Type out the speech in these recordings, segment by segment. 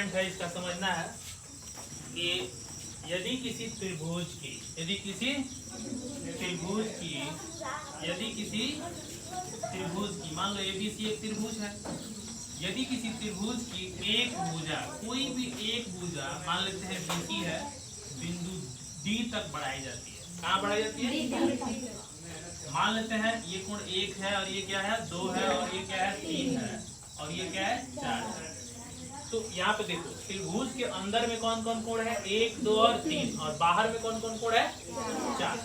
है इसका समझना है कि यदि किसी त्रिभुज की मान लो एबीसी एक त्रिभुज है। यदि किसी त्रिभुज की एक भुजा, कोई भी एक भुजा मान लेते हैं बीसी है, बिंदु डी तक बढ़ाई जाती है। कहाँ बढ़ाई जाती है? मान लेते हैं ये कोण 1 है और ये क्या है 2 है और ये क्या है 3 है और ये क्या है 4 है। तो यहाँ पे देखो त्रिभुज के अंदर में कौन कौन कोण है 1, 2 और 3 और बाहर में कौन कौन कोण है 4।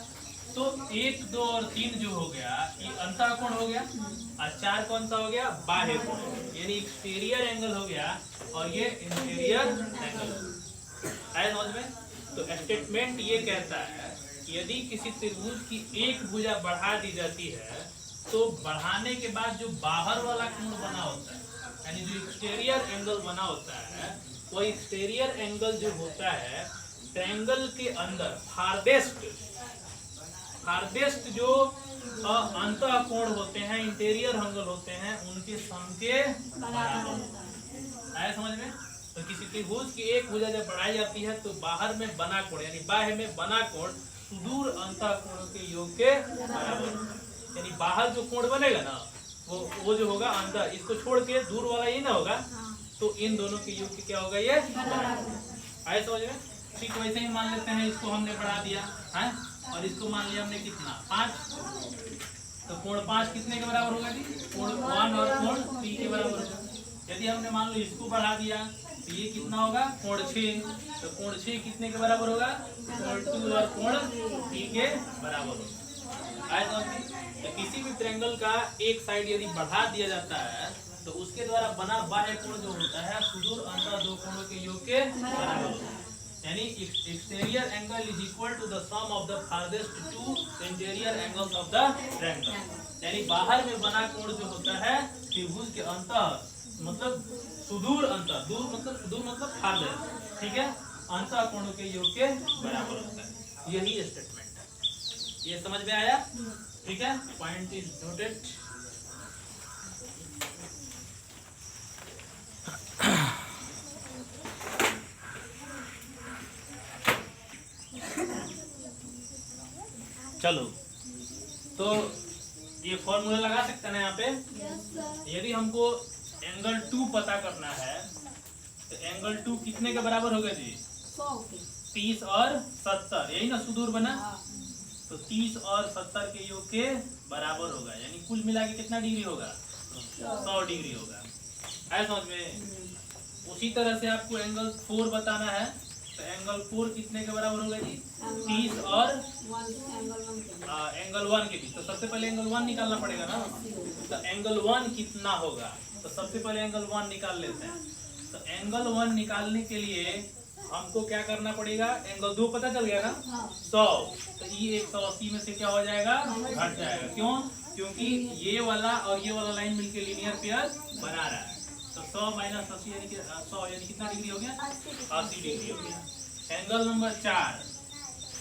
तो 1, 2 और 3 जो हो गया ये अंतः कोण हो गया और 4 कौन सा हो गया बाह्य कोण, यानी एक्सटीरियर एंगल हो गया और ये इंटीरियर एंगल है। समझ में? तो स्टेटमेंट ये कहता है कि यदि किसी त्रिभुज की एक भुजा बढ़ा दी जाती है तो बढ़ाने के बाद जो बाहर वाला कोण बना होता है यानी जो एक्सटीरियर एंगल बना होता है वो एक्सटीरियर एंगल जो होता है ट्रायंगल के अंदर फारदेस्ट जो अंतः कोण होते हैं इंटीरियर एंगल होते हैं उनके सम के बराबर होता है। आया समझ में? तो किसी त्रिभुज की एक भुजा जब बढ़ाई जाती है तो बाहर में बना कोण यानी बाह्य में बना कोण सुदूर अंतः कोण के योग के बराबर होता है। यानी बाहर जो कोण बनेगा ना वो जो होगा अंदर, इसको छोड़ के दूर वाला ये ना होगा तो इन दोनों के योग के क्या होगा ये आए समझ में? ठीक वैसे ही मान लेते हैं इसको हमने बढ़ा दिया है और इसको मान लिया हमने कितना 5, तो कोण 5 कितने के बराबर होगा जी? कोण 1 और कोण 3 के बराबर होगा। यदि हमने मान लो इसको बढ़ा दिया तो ये कितना होगा कोण 6, तो कोण 6 कितने के बराबर होगा कोण 2 और कोण 3 के बराबर होगा। आए समझ में? तो किसी भी ट्रायंगल का एक साइड यदि बढ़ा दिया जाता है तो उसके द्वारा बना बाह्य कोण जो होता है सुदूर अंतः दो कोणों के योग के बराबर होता है। यानी exterior angle is equal to the sum of the farthest two interior angles of the triangle. यानी बाहर में बना कोण जो होता है त्रिभुज के अंतः मतलब सुदूर अंतः, दूर मतलब फारदेस्ट, ठीक है, अंतः कोणों के योग के बराबर होता है। यही स्टेटमेंट है। ये समझ में आया? ठीक है, पॉइंट इज नोटेड। चलो तो ये फॉर्मूला लगा सकते हैं ना यहाँ पे। यदि हमको एंगल 2 पता करना है तो एंगल 2 कितने के बराबर होगा जी? 30 और 70, यही ना सुदूर बना। तो 30 और 70 के योग के बराबर होगा, यानी कुल मिला के कितना डिग्री होगा 100 डिग्री होगा। है समझ में? उसी तरह से आपको एंगल 4 बताना है तो एंगल 4 कितने के बराबर होगा जी? 30 और एंगल 1 के बीच। तो सबसे पहले एंगल 1 निकालना पड़ेगा ना। तो एंगल 1 कितना होगा? तो सबसे पहले एंगल 1 निकाल लेते हैं। तो एंगल 1 निकालने के लिए हमको क्या करना पड़ेगा? एंगल 2 पता चल गया ना 100, तो ये 180 में से क्या हो जाएगा घट जाएगा। क्यों? क्योंकि ये वाला और ये वाला लाइन मिलके लीनियर पेयर बना रहा है। तो 100 माइनस 80 यानी कि 100 यानी कितना डिग्री हो गया 80 डिग्री हो गया। एंगल नंबर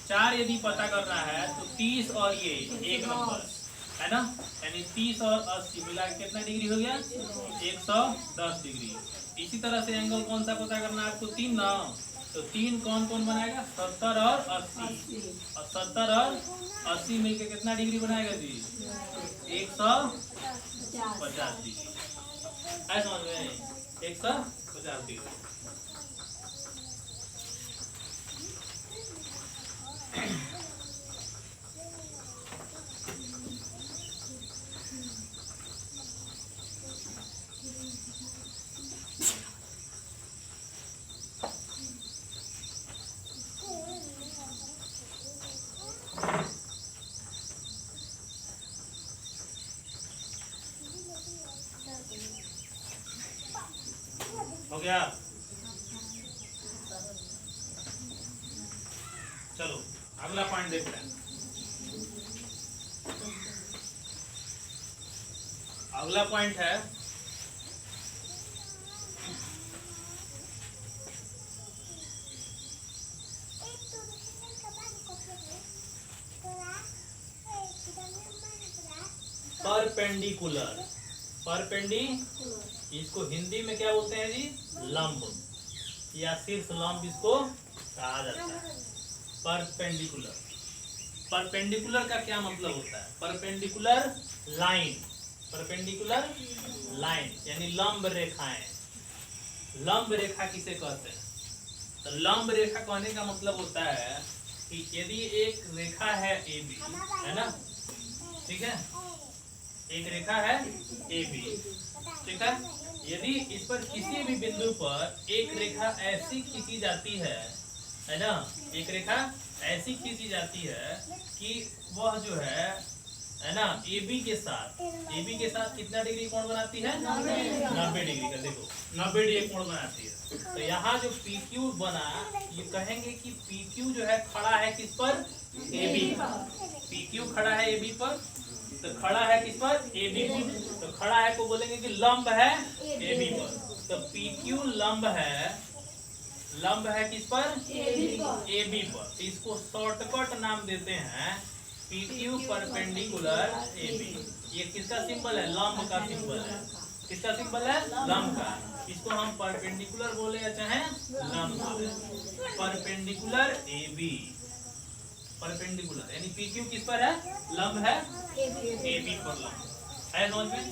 4 यदि पता करना है तो 30 और ये 1 नंबर है ना, यानी 30 और 80 मिला के कितना डिग्री हो गया 110 डिग्री। इसी तरह से एंगल कौन सा पता करना है आपको? 3 ना, तो 3 कौन कौन बनाएगा 70 और 80 और 70 और 80 मिलके कितना डिग्री बनाएगा जी 150 डिग्री। है समझ में? 150 डिग्री। हो गया? चलो अगला पॉइंट देखते हैं। अगला पॉइंट है परपेंडिकुलर। इसको हिंदी में क्या बोलते हैं जी? लंब। या शीर्ष लंब इसको कहा जाता है। परपेंडिकुलर, परपेंडिकुलर का क्या मतलब होता है? परपेंडिकुलर लाइन, परपेंडिकुलर लाइन यानी लंब रेखाएं। लंब रेखा किसे कहते हैं? तो लंब रेखा कहने का मतलब होता है कि यदि एक रेखा है AB, है ना, ठीक है, एक रेखा है AB, ठीक है, यदि इस पर किसी भी बिंदु पर एक रेखा ऐसी खींची जाती है ना, एक रेखा ऐसी खींची जाती है कि वह जो है ना AB के साथ कितना डिग्री कोण बनाती है? 90 डिग्री का। देखो 90 डिग्री कोण बनाती है। तो यहाँ जो PQ बना, ये कहेंगे कि PQ जो है खड़ा है किस पर? AB पर। PQ खड़ा है AB पर, तो खड़ा है किस पर? AB पर। तो खड़ा है को बोलेंगे कि लंब है AB पर। तो PQ लंब है किस पर? AB पर। इसको शॉर्टकट नाम देते हैं PQ परपेंडिकुलर AB। ये किसका सिंबल है? लंब का सिंबल है। किसका सिंबल है? लंब का। इसको हम परपेंडिकुलर बोले या चाहे लंब बोले। परपेंडिकुलर AB, परपेंडिकुलर यानी PQ किस पर है? लंब है AB पर लंब है, समझ में?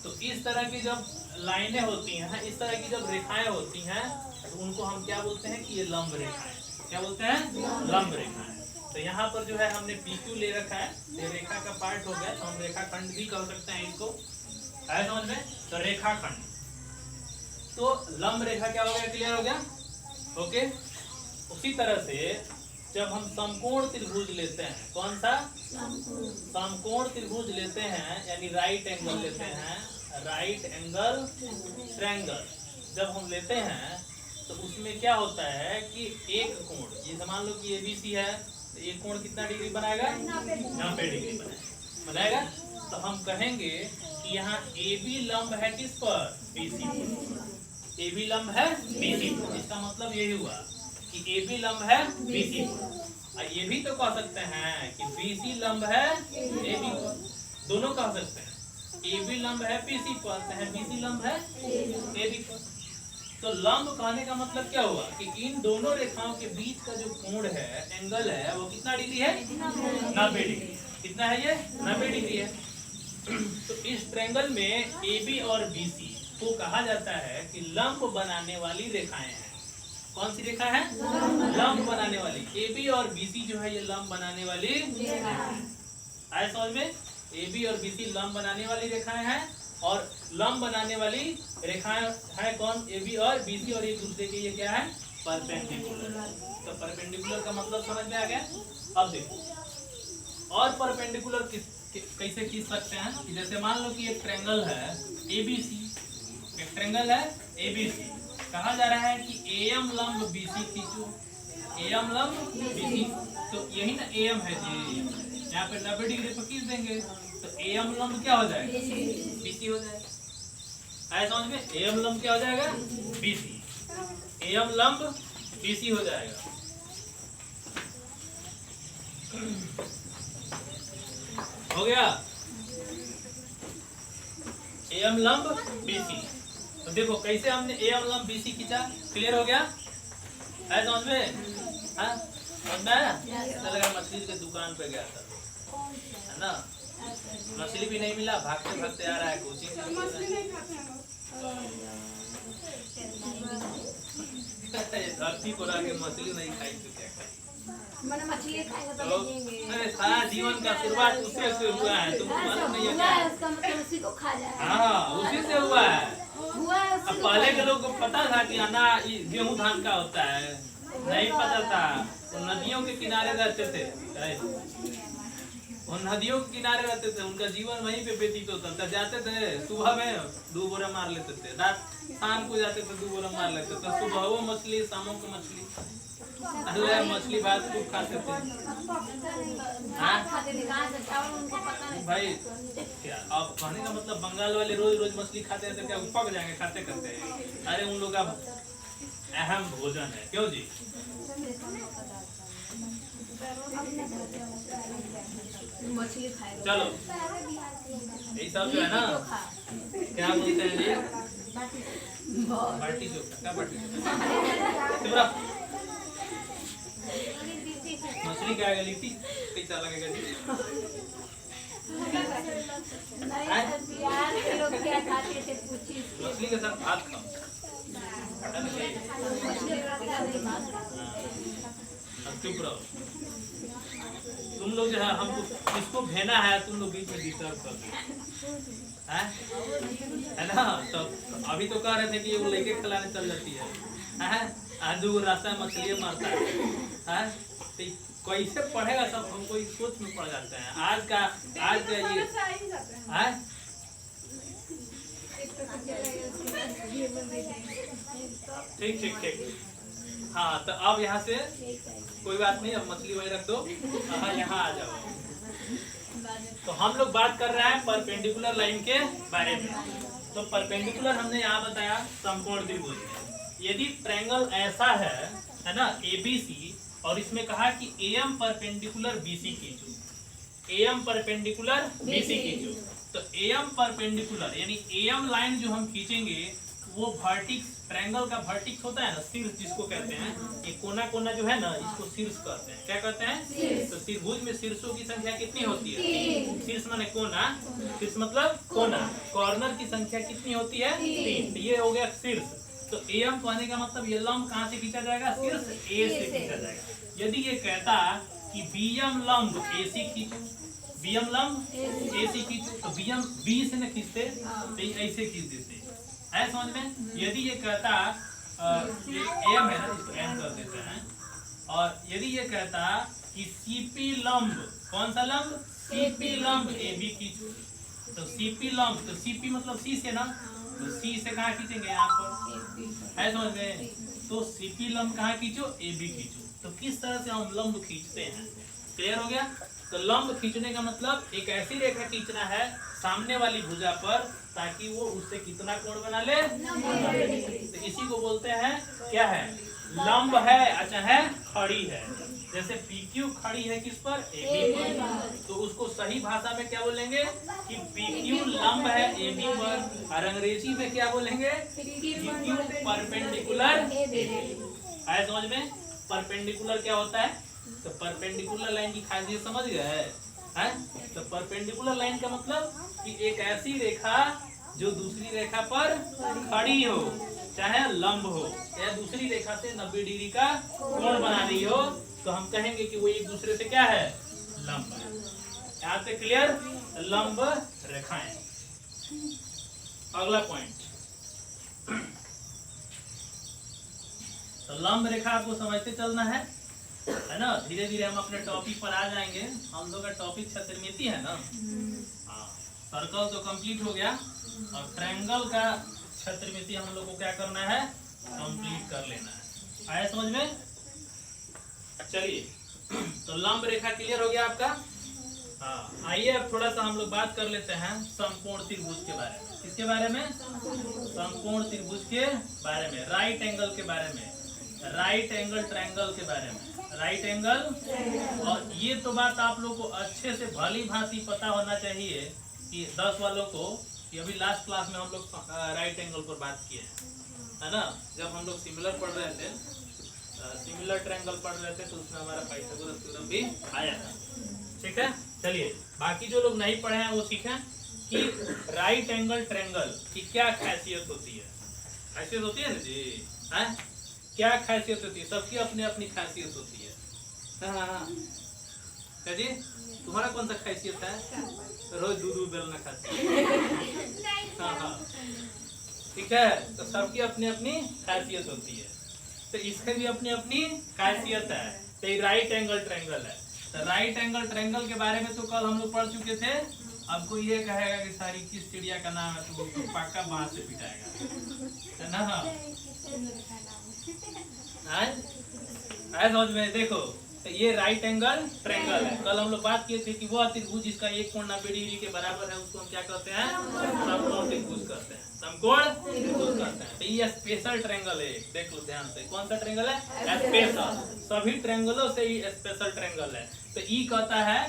तो इस तरह की जब लाइनें होती हैं, इस तरह की जब रेखाएं होती हैं, तो उनको हम क्या बोलते हैं कि ये लंब रेखाएं। क्या बोलते हैं? लंब रेखाएं। तो यहाँ पर जो है हमने PQ ले रखा है, ये रेखा का पार्ट हो गया, तो हम रेखाखंड भी कह सकते हैं इसको, है समझ में? तो रेखाखंड, तो लंब रेखा क्या हो गया? क्लियर हो गया? ओके। उसी तरह से जब हम समकोण त्रिभुज लेते हैं, कौन सा? समकोण त्रिभुज लेते हैं, यानी राइट एंगल लेते हैं, राइट एंगल ट्रायंगल जब हम लेते हैं, तो उसमें क्या होता है कि एक कोण, ये मान लो कि ABC है, तो एक कोण कितना डिग्री बनाएगा? 90 डिग्री बनाएगा। तो हम कहेंगे कि यहाँ AB लंब है किस पर? BC पर। AB लंब है BC पर। इसका मतलब यही हुआ कि AB लंब है BC पर। ये भी तो कह सकते हैं कि BC लंब है AB पर, दोनों कह सकते हैं। AB लंब है BC पर, BC लंब है AB पर। तो लंब कहने का मतलब क्या हुआ कि इन दोनों रेखाओं के बीच का जो कोण है, एंगल है, वो कितना डिग्री है? 90 डिग्री। कितना है ये? 90 डिग्री है। तो इस ट्रायंगल में AB और BC को कहा जाता है कि लंब बनाने वाली रेखाएं हैं। कौन सी रेखा है? लंब बनाने वाली। AB और BC जो है ये लंब बनाने वाली आए समझ में? AB और BC लंब बनाने वाली रेखाएं हैं, और लंब बनाने वाली रेखाएं है कौन? AB और BC, और एक दूसरे के ये क्या है? परपेंडिकुलर। तो परपेंडिकुलर का मतलब समझ में आ गया? अब देखो और परपेंडिकुलर कैसे खींच सकते हैं कि जैसे मान लो कि एक ट्रायंगल है ABC, एक ट्रायंगल है ABC, कहा जा रहा है कि AM लंब BC खींचो, AM लंब BC। तो यही ना AM है जी, यहाँ पे 90 डिग्री पर खींच देंगे, तो AM लंब क्या हो जाएगा? BC हो जाएगा। आया समझ में? AM लंब क्या हो जाएगा? BC। AM लंब BC हो जाएगा। हो गया? AM लंब BC। तो देखो कैसे हमने AM लंब BC खींचा, क्लियर हो गया? है समझ में? हाँ समझ में आया? लगा मछली के दुकान पे गया था, है ना, मछली भी नहीं मिला, भागते भागते आ रहा है कोचिंग। धरती को के मछली नहीं खाई तो क्या खाई? मैंने मछली खाएगा तो देंगे। सारा जीवन का शुरुआत उसी से हुआ है, तुमको मालूम नहीं है क्या? उसका मतलब उसी को खा जाए। हाँ उसी से हुआ है। अब पहले के लोग को पता था कि अना गेहूं धान का होता है, नहीं पता था। तो नदियों के किनारे रहते थे, और नदियों के किनारे रहते थे, उनका जीवन वहीं पे व्यतीत होता था। जाते थे सुबह में 2 बोरा मार लेते थे, रात शाम को जाते थे 2 बोरा मार लेते थे। सुबह वो मछली, शामों को मछली, मछली भात खूब खाते थे। भाई क्या अब कहने का मतलब बंगाल वाले रोज रोज मछली खाते हैं तो क्या पक जाएंगे खाते करते? अरे उन लोग का अहम भोजन है, क्यों जी? मछली खाएगा। चलो ये सब जो है ना, क्या बोलते हैं जी? बाटी चोखा। क्या बाटी चोखा? चुप रह। मछली क्या है लिट्टी कैसा लगेगा जी? नहीं सर, बिहार के लोग क्या खाते थे पूछी इसके। मछली के साथ भात खाओ। मछली रखा नहीं खाता। अब चुप रहो। तुम लोग जो है हमको किसको भेना है, तुम लोग बीच में डिस्टर्ब कर दो है ना। तो अभी तो कह रहे थे कि वो लेके खिलाने चल जाती है आज दो रास्ता में मछली मारता है तो कैसे पढ़ेगा सब, हमको इस सोच में पड़ जाते हैं। आज का ये ठीक ठीक ठीक। हाँ तो अब यहाँ से कोई बात नहीं, अब मछली वही रख दो। हाँ यहाँ आ जाओ। तो हम लोग बात कर रहे हैं परपेंडिकुलर लाइन के बारे में। तो परपेंडिकुलर हमने यहाँ बताया समकोण त्रिभुज में। यदि ट्रायंगल ऐसा है ना ABC, और इसमें कहा कि AM परपेंडिकुलर BC खींचो, AM परपेंडिकुलर BC खींचो। तो AM परपेंडिकुलर यानी AM लाइन जो हम खींचेंगे वो वर्टिक्स, ट्रायंगल का वर्टिक्स होता है ना, शीर्ष जिसको कहते हैं। ये कोना कोना जो है ना इसको शीर्ष कहते हैं। क्या कहते हैं? तो त्रिभुज में शीर्षों की संख्या कितनी होती है? शीर्ष माने कोना, शीर्ष मतलब कोना। कॉर्नर की संख्या कितनी होती है? 3। ये हो गया शीर्ष। तो AM कहने का मतलब ये लंब कहाँ से खींचा जाएगा? शीर्ष A से खींचा जाएगा। यदि ये कहता कि BM लंब AC खींचो, BM लंब AC खींचो, तो BM B से न खींचते तो ऐसे खींच देते है, समझ में। यदि ये कहता ये AM है ना, इसको M कर देते हैं। और यदि ये कहता कि CP लंब, कौन सा लंब? CP लंब AB खींचो, तो CP लंब, तो CP मतलब C से ना, तो C से कहाँ खींचेंगे? यहाँ पर है, समझ में। तो CP लंब कहाँ खींचो? AB खींचो। तो किस तरह से हम लंब खींचते हैं, क्लियर हो गया। तो लंब खींचने का मतलब एक ऐसी रेखा खींचना है सामने वाली भुजा पर ताकि वो उससे कितना कोण बना ले? तो इसी को बोलते हैं क्या है? लंब है। अच्छा है, खड़ी है। जैसे PQ खड़ी है किस पर? AB पर। तो उसको सही भाषा में क्या बोलेंगे कि PQ लंब है AB पर। और अंग्रेजी में क्या बोलेंगे? PQ परपेंडिकुलर है, समझ में। परपेंडिकुलर क्या होता है? तो परपेंडिकुलर लाइन की खासियत समझ गए हैं? तो परपेंडिकुलर लाइन का मतलब कि एक ऐसी रेखा जो दूसरी रेखा पर खड़ी हो, चाहे लंब हो, या दूसरी रेखा से 90 डिग्री का कोण बना रही हो, तो हम कहेंगे कि वो एक दूसरे से क्या है? लंब है। यहाँ से क्लियर? लंब रेखाएं। अगला पॉइंट, तो लंब रेखा आपको समझते चलना है ना। धीरे धीरे हम अपने टॉपिक पर आ जाएंगे। हम लोग का टॉपिक क्षेत्रमिति है ना। हाँ, सर्कल तो कंप्लीट हो गया और ट्रायंगल का क्षेत्रमिति हम लोग को क्या करना है? कंप्लीट कर लेना है। आया समझ में? चलिए, तो लंब रेखा क्लियर हो गया आपका। हाँ, आइए अब थोड़ा सा हम लोग बात कर लेते हैं समकोण त्रिभुज के बारे में। किसके बारे में? समकोण त्रिभुज के बारे में, राइट एंगल के बारे में, राइट एंगल ट्रायंगल के बारे में, राइट एंगल। और ये तो बात आप लोग को अच्छे से भली भांति पता होना चाहिए कि 10 वालों को कि अभी लास्ट क्लास में हम लोग राइट एंगल पर बात किए है ना। जब हम लोग सिमिलर पढ़ रहे थे, सिमिलर ट्रायंगल पढ़ रहे थे, तो उसमें हमारा पाइथागोरस थ्योरम भी आया था। ठीक है, चलिए बाकी जो लोग नहीं पढ़े हैं वो सीखें कि राइट एंगल ट्रायंगल की क्या खासियत होती है। खासियत होती है ना जी, है क्या खासियत होती है? सबकी अपनी अपनी खासियत होती है। हाँ, क्या जी, तुम्हारा कौन सा खासियत है? रोज दूध बेलना खाती है। हाँ, ठीक है। तो सबकी अपनी अपनी खासियत होती है, तो इसके भी अपनी अपनी खासियत है। तो ये राइट एंगल ट्रायंगल है। तो राइट एंगल ट्रायंगल के बारे में तो कल हम लोग पढ़ चुके थे। अब कोई ये कहेगा कि सारी किस चिड़िया का नाम है, तो उसको पक्का बांस से पिटाएगा, है ना। समझ में? देखो, तो ये राइट एंगल ट्रायंगल है। कल हम लोग बात किए थे कि वह त्रिभुज जिसका एक कोण 90 डिग्री के बराबर है उसको हम क्या कहते हैं? समकोण त्रिभुज कहते हैं। समकोण त्रिभुज कहते हैं। तो ये स्पेशल ट्रायंगल है, देख लो ध्यान से। कौन सा ट्रायंगल है? स्पेशल। सभी ट्रायंगलों से ही स्पेशल ट्रायंगल है। तो ई कहता है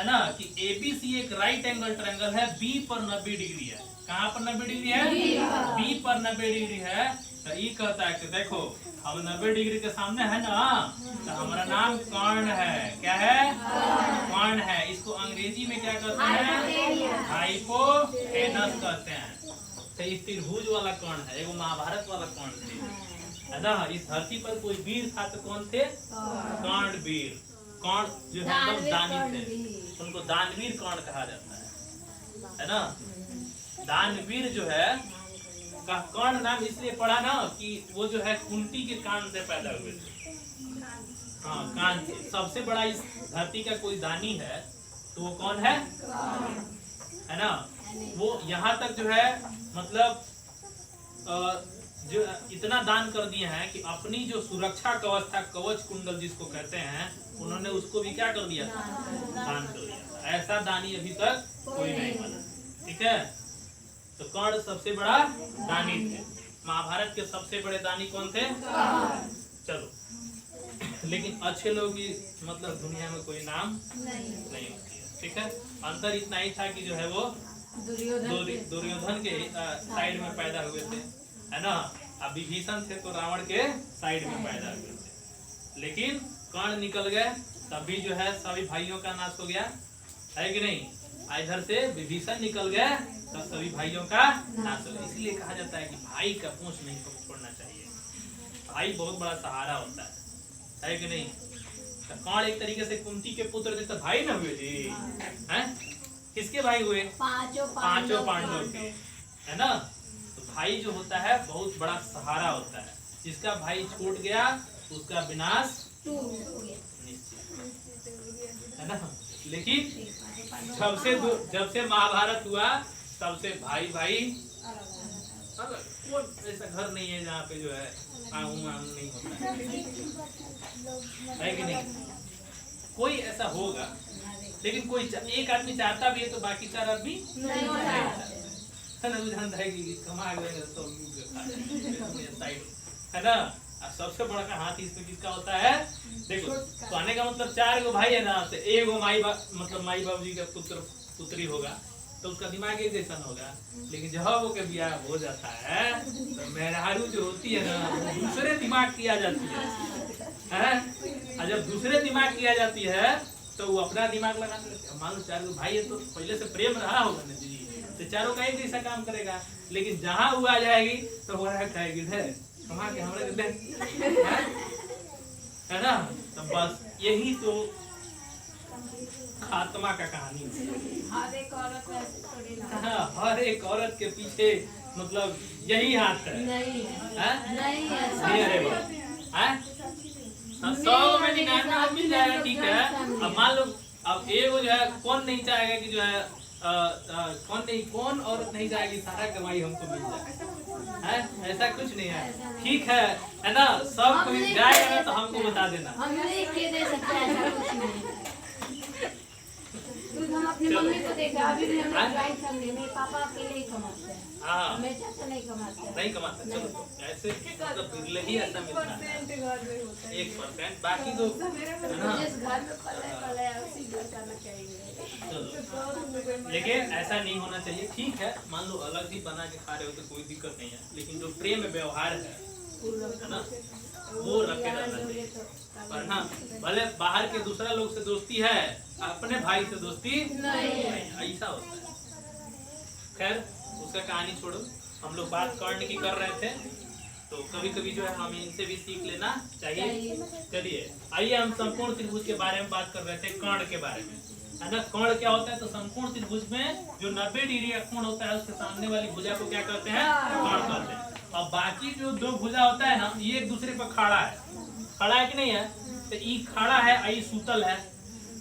ना कि ABC एक राइट एंगल ट्रायंगल है, B पर 90 डिग्री है। कहाँ पर 90 डिग्री है? B पर 90 डिग्री है। तो ई कहता है कि देखो अब 90 डिग्री के सामने है ना, तो हमारा नाम कर्ण है। क्या है? कर्ण है। इसको अंग्रेजी में क्या कहते हैं? हाइपोटेनस कहते हैं। तो ये त्रिभुज वाला कर्ण है, एगो महाभारत वाला कर्ण थे, है ना। इस धरती पर कोई वीर था तो कौन थे? कर्ण वीर। कर्ण जो है एकदम दानी थे, उनको दानवीर कर्ण कहा जाता है ना। दानवीर जो है का कर्ण नाम इसलिए पड़ा ना कि वो जो है कुंती के कान से पैदा हुए थे। हाँ, कान से। सबसे बड़ा इस धरती का कोई दानी है तो वो कौन है? है ना। वो यहाँ तक जो है मतलब जो इतना दान कर दिए हैं कि अपनी जो सुरक्षा कवच था, कवच कुंडल जिसको कहते हैं, उन्होंने उसको भी क्या कर दिया था? दान कर दिया था। ऐसा दानी अभी तक कोई नहीं बना। ठीक है, तो कर्ण सबसे बड़ा दानी थे। महाभारत के सबसे बड़े दानी कौन थे? चलो, लेकिन अच्छे लोग की मतलब दुनिया में कोई नाम नहीं होती है। ठीक है, अंतर इतना ही था कि जो है वो दुर्योधन के साइड में पैदा हुए थे, है ना। अब विभीषण थे तो रावण के साइड में पैदा हुए थे। लेकिन कर्ण निकल गए तब भी जो है सभी भाइयों का नाश हो गया, है कि नहीं। इधर से विभीषण निकल गए तब सभी भाइयों का नाश हो गया। इसलिए कहा जाता है कि भाई का पूंछ नहीं छोड़ना चाहिए। भाई बहुत बड़ा सहारा होता है कि नहीं। तो कर्ण एक तरीके से कुंती के पुत्र थे, तो भाई न हुए जी, हैं? किसके भाई हुए? पांचों पांडव के, है ना। तो भाई जो होता है बहुत बड़ा सहारा होता है। जिसका भाई छूट गया उसका विनाश निश्चित, है ना। लेकिन जब से महाभारत हुआ तब से भाई भाई अलग। ऐसा घर नहीं है जहाँ पे जो है नहीं होता है कि नहीं। कोई ऐसा होगा, लेकिन कोई एक आदमी चाहता भी है तो बाकी 4 आदमी नहीं चाहता है कि कमा है ना। सबसे बड़ा का हाथ इसमें किसका होता है? देखो, कहने का मतलब 4 गो भाई है ना, तो एगो माई बाबू जी का पुत्री होगा तो उसका दिमाग एक जैसा होगा। लेकिन जब वो के ब्याह हो जाता है तो मेहरारू जो होती है ना दूसरे दिमाग की आ जाती है। और जब दूसरे दिमाग की आ जाती है तो वो अपना दिमाग लगाने लगते हैं। मान लो 4 भाई है तो पहले से प्रेम रहा होगा ना जी, तो चारों का एक जैसा काम करेगा। लेकिन जहाँ वो आ जाएगी तो वो कहेगी कमा के हमारे दे, है ना। तो बस यही तो खात्मा का कहानी है। हर एक औरत के पीछे मतलब यही हाथ है। नहीं है 100 में 99 मिल जाएगा, ठीक है। अब मान लो अब एगो जो है कौन नहीं चाहेगा कि जो है कौन औरत नहीं चाहेगी सारा कमाई हमको मिल जाए, है? ऐसा कुछ नहीं है, ठीक है ना। सब कोई जाएगा ना तो हमको बता देना। हम अपनी मम्मी को देखा, अभी भी हम लोग ज्वाइंट फैमिली में, पापा अकेले ही कमाते हैं। हाँ, मेरे चाचा नहीं कमाते। चलो ऐसे मतलब बिरले ही ऐसा मिलता है 1%, बाकी तो जिस घर में पले है उसी घर का ना चाहिए। लेकिन ऐसा नहीं होना चाहिए, ठीक है। मान लो अलग ही बना के खा रहे हो तो कोई दिक्कत नहीं है, लेकिन जो प्रेम व्यवहार है ना वो रखे रहना चाहिए। पर हाँ, भले बाहर के दूसरा लोग से दोस्ती है, अपने भाई से दोस्ती नहीं, ऐसा होता है। खैर उसका कहानी छोड़ो, हम लोग बात कर्ण की कर रहे थे, तो कभी कभी जो है हमें इनसे भी सीख लेना चाहिए। चलिए आइए, हम संपूर्ण त्रिभुज के बारे में बात कर रहे थे, कर्ण के बारे में, है ना। कर्ण क्या होता है? तो संपूर्ण त्रिभुज में जो 90 डिग्री का कोण होता है उसके सामने वाली भुजा को क्या कहते हैं? कर्ण कहते हैं। और बाकी जो 2 भुजा होता है ना, ये एक दूसरे पर खड़ा है कि नहीं है? तो ये खड़ा है, ये सूतल है।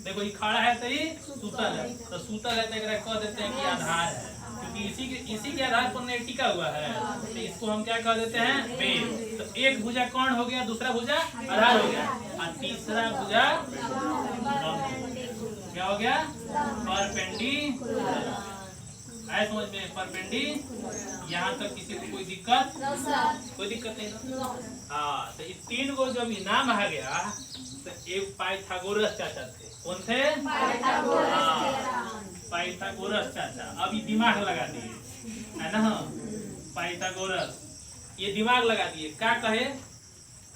देखो ये खड़ा है तो ये सूतल है, तो सूतल है तो कह देते हैं कि आधार है, क्योंकि इसी के आधार पर टिका हुआ है, तो इसको हम क्या कह देते हैं? बेस। तो एक भुजा कर्ण हो गया, दूसरा भुजा आधार हो गया, और तीसरा भुजा क्या हो गया? परपेंडिकुलर। आए समझ में? परपेंडिकुलर। यहाँ तक किसी को कोई दिक्कत नहीं ना? हाँ, तो ये 3 गो जब इनाम आ गया तो एक पाइथागोरस चाचा थे। कौन थे? पाइथागोरस चाचा। अभी दिमाग लगा दिए, है ना। पाइथागोरस ये दिमाग लगा दिए, क्या कहे?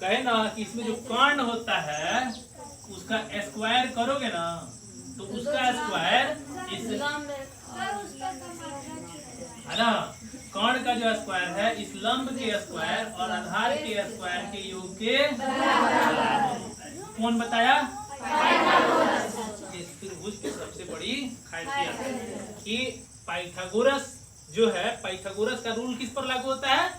कहे ना कि इसमें जो कर्ण होता है उसका स्क्वायर करोगे ना तो उसका स्क्वायर इस है ना, कर्ण का जो स्क्वायर है इस लंब के स्क्वायर और आधार के स्क्वायर के योग के कौन बताया? इस त्रिभुज की सबसे बड़ी खासियत है कि पाइथागोरस जो है, पाइथागोरस का रूल किस पर लागू होता है?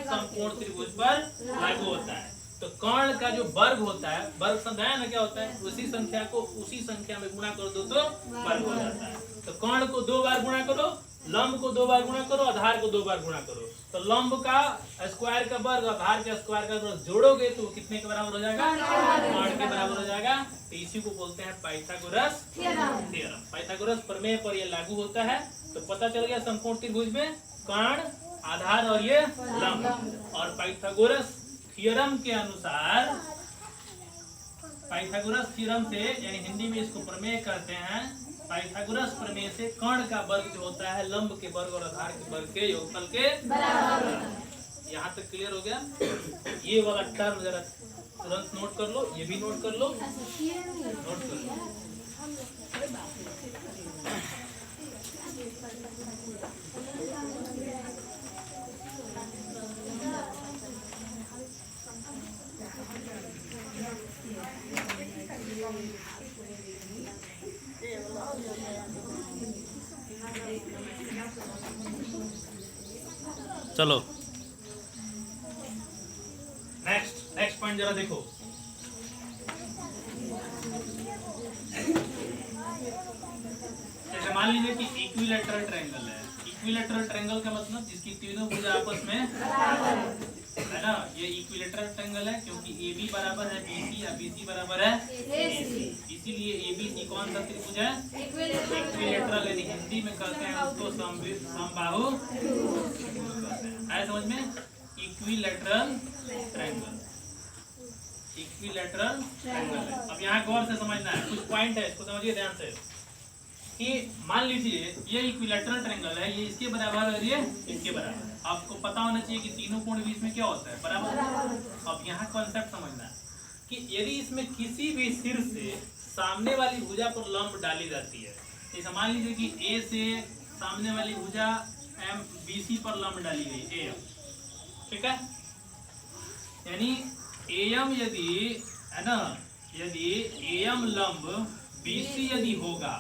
समकोण त्रिभुज पर लागू होता है। तो कर्ण का जो वर्ग होता है, वर्ग समझाया ना क्या होता है? उसी संख्या को उसी संख्या में गुणा कर दो तो वर्ग हो जाता है। तो कर्ण को 2 बार गुणा करो, लंब को 2 बार गुणा करो, आधार को 2 बार गुणा करो। तो लंब का स्क्वायर का वर्ग, आधार के स्क्वायर का वर्ग जोड़ोगे तो कितने के बराबर हो जाएगा? कर्ण के बराबर हो जाएगा। तो इसी को बोलते हैं पाइथागोरस थ्योरम। पाइथागोरस प्रमेय पर यह लागू होता है। तो पता चल गया समकोण त्रिभुज में कर्ण, आधार और ये लंब। और पाइथागोरस थ्योरम के अनुसार, पाइथागोरस थ्योरम से यानी हिंदी में इसको प्रमेय कहते हैं, पाइथागोरस प्रमेय से कर्ण का वर्ग जो होता है लंब के वर्ग और आधार के वर्ग के योगफल के बराबर। यहाँ तक क्लियर हो गया? ये वाला टर्म जरा तुरंत नोट कर लो, ये भी नोट कर लो, नोट कर लो। चलो नेक्स्ट पॉइंट जरा देखो। जैसे मान लीजिए कि इक्विलैटरल ट्रायंगल है। इक्विलैटरल ट्रायंगल का मतलब जिसकी तीनों भुजा आपस में है ना, ये इक्विलैटरल ट्रायंगल है क्योंकि AB बराबर है BC या BC बराबर है AC। इसीलिए ABC कौन सा त्रिभुज है? इक्विलैटरल, यानी हिंदी में कहते हैं उसको समबाहु है। समझ में? इक्विलैटरल ट्रायंगल, इक्विलैटरल ट्रायंगल है। अब यहाँ गौर से समझना है, कुछ पॉइंट है, इसको समझिए ध्यान से। कि मान लीजिए ये इक्विलैटरल ट्रायंगल है, ये इसके बराबर और ये इसके बराबर। आपको पता होना चाहिए कि तीनों कोण बीच में क्या होता है? बराबर। अब यहाँ कॉन्सेप्ट समझना है कि यदि इसमें किसी भी शीर्ष से सामने वाली भुजा पर लंब डाली जाती है, जैसे मान लीजिए कि A से सामने वाली भुजा BC पर लंब डाली गई AM, ठीक है? यानी AM यदि है ना, यदि AM लंब BC यदि होगा,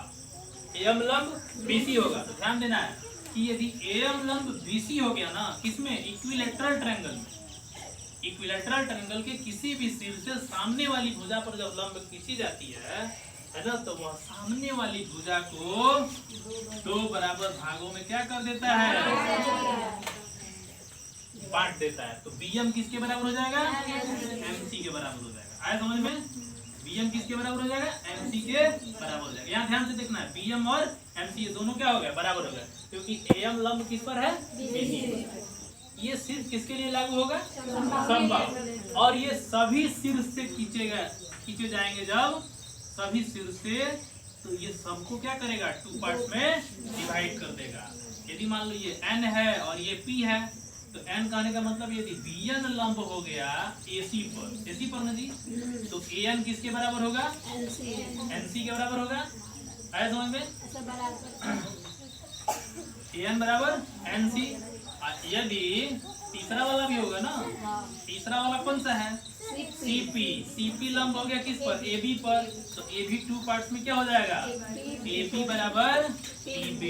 AM लंब BC होगा, तो ध्यान देना है कि यदि AM लंब BC हो गया ना, किसमें? इक्विलैटरल ट्रायंगल में। इक्विलैटरल ट्रायंगल के किसी भी शीर्ष से सामने वाली भुजा पर जब लंब खींची जाती है ना, तो वह सामने वाली भुजा को 2 बराबर भागों में क्या कर देता है? बांट देता है। तो BM किसके बराबर हो जाएगा? MC के बराबर हो जाएगा। आया समझ में? BM किसके बराबर हो जाएगा? MC के बराबर हो जाएगा। यहाँ ध्यान से देखना है, BM और MC ये दोनों क्या हो गए? बराबर हो गए, क्योंकि AM लंब किस पर है? BC। ये सिर्फ किसके लिए लागू होगा? समबाहु। और ये सभी शीर्ष से खींचे जाएंगे जब सभी शीर्ष से, तो ये सबको क्या करेगा? 2 पार्ट्स में डिवाइड कर देगा। यदि मान लो ये N है और ये P है, तो N कहने का मतलब यदि BN लंब हो गया AC पर ना जी, तो AN किसके बराबर होगा? NC के बराबर होगा। आया समझ में? AN बराबर NC। यदि तीसरा वाला भी होगा ना, तीसरा वाला कौन सा है? CP लंब हो गया किस पर? AB पर, तो AB 2 पार्ट्स में क्या हो जाएगा? AP बराबर PB।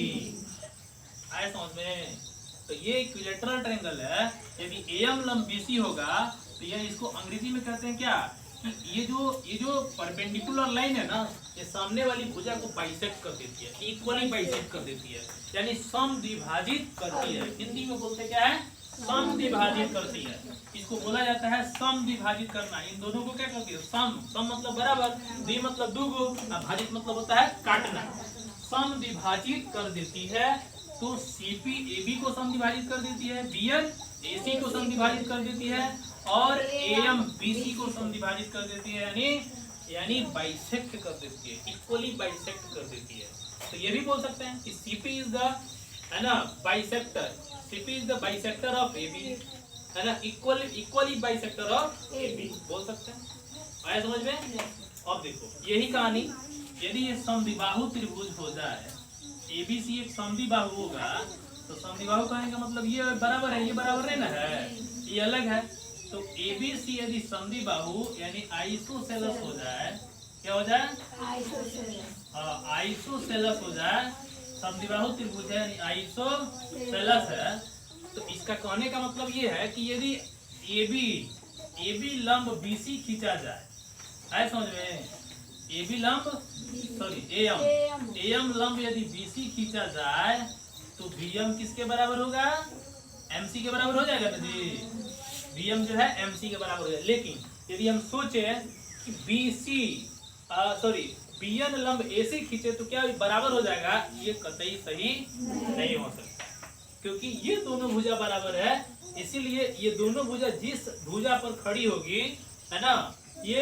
आया समझ में? तो ये इक्विलैटरल ट्रायंगल है। यदि AM लंब BC होगा तो ये इसको अंग्रेजी में कहते हैं क्या? कि ये जो परपेंडिकुलर लाइन है ना, ये सामने वाली भुजा को बाइसेक्ट कर देती है, इक्वली बाइसेक्ट कर देती है, यानी समद्विभाजित करती है। हिंदी में बोलते क्या है? समद्विभाजित करती है। इसको बोला जाता है समद्विभाजित करना। इन दोनों को क्या करती है? सम मतलब बराबर, द्वि मतलब दुगो, भाजित मतलब होता है काटना। समद्विभाजित कर देती है। तो CP AB को समद्विभाजित कर देती है, BN AC को समद्विभाजित कर देती है, और AM BC को समद्विभाजित कर देती है, यानी बाइसेक्ट कर देती है, इक्वली बाइसेक्ट कर देती है। तो ये भी बोल सकते हैं कि CP इज द, है ना, bisector. CP is the bisector of AB, है ना, इक्वली बाइसेक्टर ऑफ AB बोल सकते हैं। आया समझ में? अब देखो यही कहानी, यदि ये समद्विबाहु त्रिभुज हो जाए, ABC एक समद्विबाहु होगा, तो समद्विबाहु कहने का मतलब ये बराबर है, ये बराबर नहीं ना है, ये अलग है। तो ABC यदि समद्विबाहु यानी आइसोसेलेस हो जाए, क्या हो जाए? आइसोसेलेस हो जाए, समद्विबाहु त्रिभुज है यानी आइसोसेलेस है, तो इसका कहने का मतलब ये है कि यदि AB लंब BC खींचा जाए, है समझ में? AB लंब AM लंब यदि BC खींचा जाए तो BM किसके बराबर होगा? MC के बराबर हो जाएगा ना जी। BM जो है MC के बराबर हो जाएगा। लेकिन यदि हम सोचे कि BN लंब AC खींचे तो क्या बराबर हो जाएगा? ये कतई सही नहीं हो सकता, क्योंकि ये दोनों भुजा बराबर है, इसीलिए ये दोनों भुजा जिस भुजा पर खड़ी होगी, है ना, ये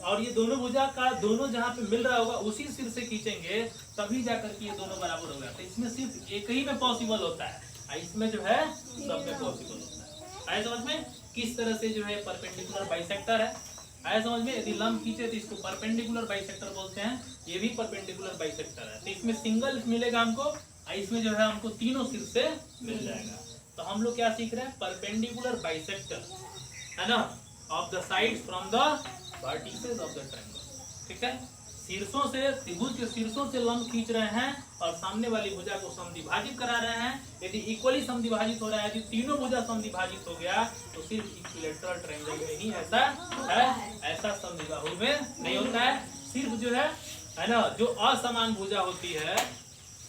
और ये दोनों भुजा का दोनों जहाँ पे मिल रहा होगा उसी सिर से खींचेंगे, तभी जाकर के ये दोनों बराबर होगा। तो इसमें सिर्फ एक ही में पॉसिबल होता है, इसमें जो है सब में पॉसिबल होता है। आया समझ में? किस तरह से जो है परपेंडिकुलर बाइसेक्टर है। आया समझ में? यदि लंब खींचे तो इसको परपेंडिकुलर बाइसेक्टर बोलते हैं, ये भी परपेंडिकुलर बाइसेक्टर है। तो इसमें सिंगल मिलेगा हमको, इसमें जो है हमको तीनों सिर से मिल जाएगा। तो हम लोग क्या सीख रहे हैं? परपेंडिकुलर बाइसेक्टर, है ना, of the sides from the vertices of the triangle. ठीक है, शीर्षों से, त्रिभुज के शीर्षों से लंब खींच रहे हैं और सामने वाली भुजा को समद्विभाजित करा रहे हैं। यदि इक्वली समद्विभाजित हो रहा है, यदि तीनों भुजा समद्विभाजित हो गया तो सिर्फ इक्विलैटरल ट्रायंगल में ही ऐसा है, ऐसा समद्विबाहु में नहीं होता है। सिर्फ जो है ना, जो असमान भुजा होती है,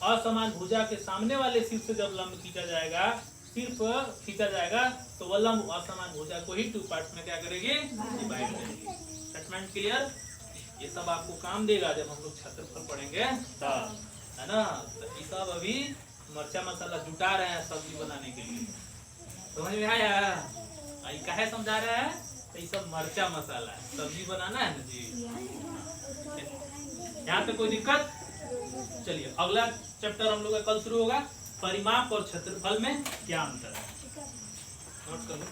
असमान भुजा के सामने वाले सिर से जब लंब खींचा जाएगा, सिर्फ खींचा जाएगा, तो वह लंब असमान भुजा को ही 2 पार्ट्स में क्या करेगी? डिवाइड करेगी। सेटमेंट क्लियर? ये सब आपको काम देगा जब हम लोग क्षेत्रफल पढ़ेंगे तब, है ना। तो ये सब अभी मरचा मसाला जुटा रहे हैं सब्जी बनाने के लिए, समझ में आया? ये काहे समझा रहे हैं? तो ये सब मरचा मसाला है, सब्जी बनाना है ना जी। यहाँ पे कोई दिक्कत? चलिए अगला चैप्टर हम लोग का कल शुरू होगा, परिमाप और क्षेत्रफल में क्या अंतर है। नोट कर लो।